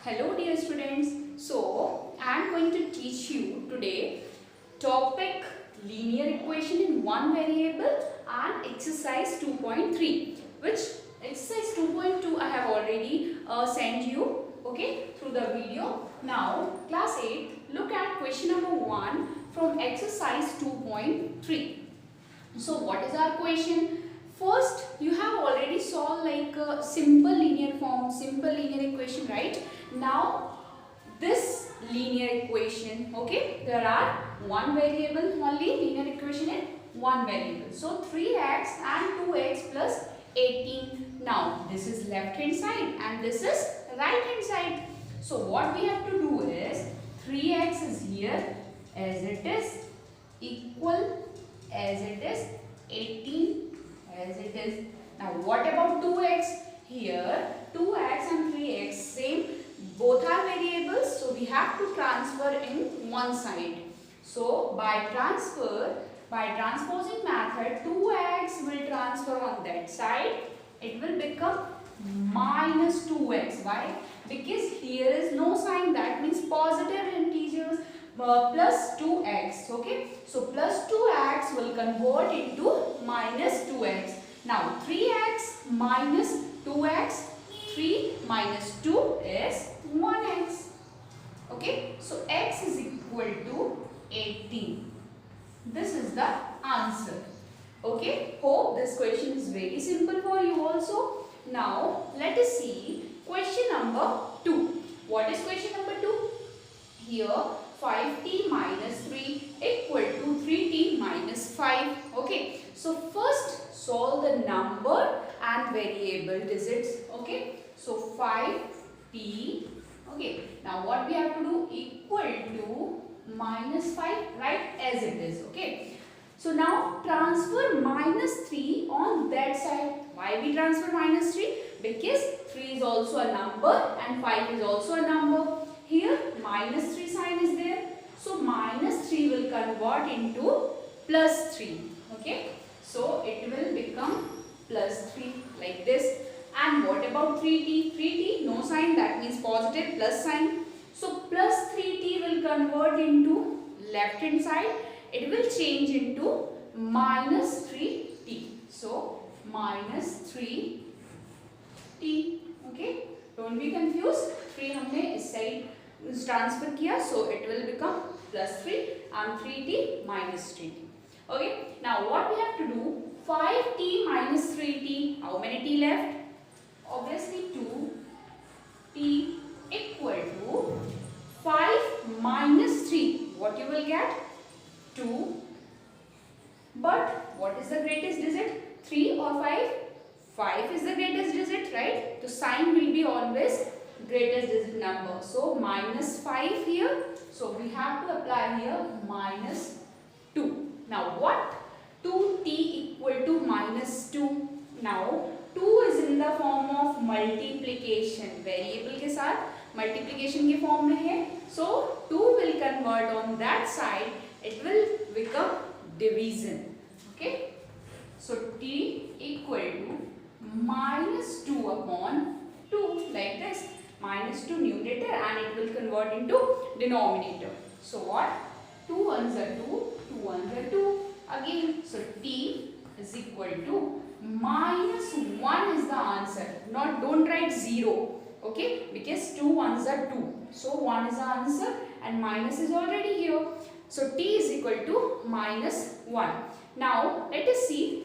Hello dear students. So I am going to teach you today topic linear equation in one variable and exercise 2.3, which exercise 2.2 I have already sent you through the video. Now class 8, look at question number 1 from exercise 2.3. So what is our question? First, you have already solved like a simple linear form, simple linear equation, right? Now, this linear equation, there are one variable only, linear equation in one variable. So, 3x and 2x plus 18. Now, this is left hand side and this is right hand side. So, what we have to do is, 3x is here as it is, equal as it is, 18 as it is. Now what about 2x? Here 2x and 3x same, both are variables, so we have to transfer in one side. So by transposing method, 2x will transfer on that side. It will become minus 2x. Why? Because here is no sign, that means positive integers. Plus 2x, so plus 2x will convert into minus 2x. Now 3x minus 2x, 3 minus 2 is 1x. So x is equal to 18. This is the answer. Hope this question is very simple for you also. Now let us see question number 2. What is question number 2? Here 5t minus 3 equal to 3t minus 5. So first solve the number and variable digits. So 5t. Now what we have to do? Equal to minus 5, right, as it is. So now transfer minus 3 on that side. Why we transfer minus 3? Because 3 is also a number and 5 is also a number. Here minus 3 sign is there. So minus 3 will convert into plus 3. So it will become plus 3 like this. And what about 3t? 3t no sign, that means positive, plus sign. So plus 3t will convert into left hand side. It will change into minus 3t. So minus 3t. Don't be confused. 3 हमने इस side transfer किया, so it will become plus 3 and 3t minus 3t. Now what we have to do? 5t minus 3t. How many t left? Obviously 2t equal to 5 minus 3. What you will get? 2. But what is the greatest digit? 3 or 5? 5 is the greatest digit, right? So sign will be always greatest digit number. So minus 5 here. So we have to apply here minus 2. Now what? 2t equal to minus 2. Now 2 is in the form of multiplication. Variable के साथ multiplication के form में है. So 2 will convert on that side. It will become division. So t equal to minus 2 upon 2 like this. Minus 2 numerator and it will convert into denominator. So what? 2 ones are 2, 2 ones are 2 again. So t is equal to minus 1 is the answer. Don't write 0. Because 2 ones are 2. So 1 is the answer and minus is already here. So t is equal to minus 1. Now let us see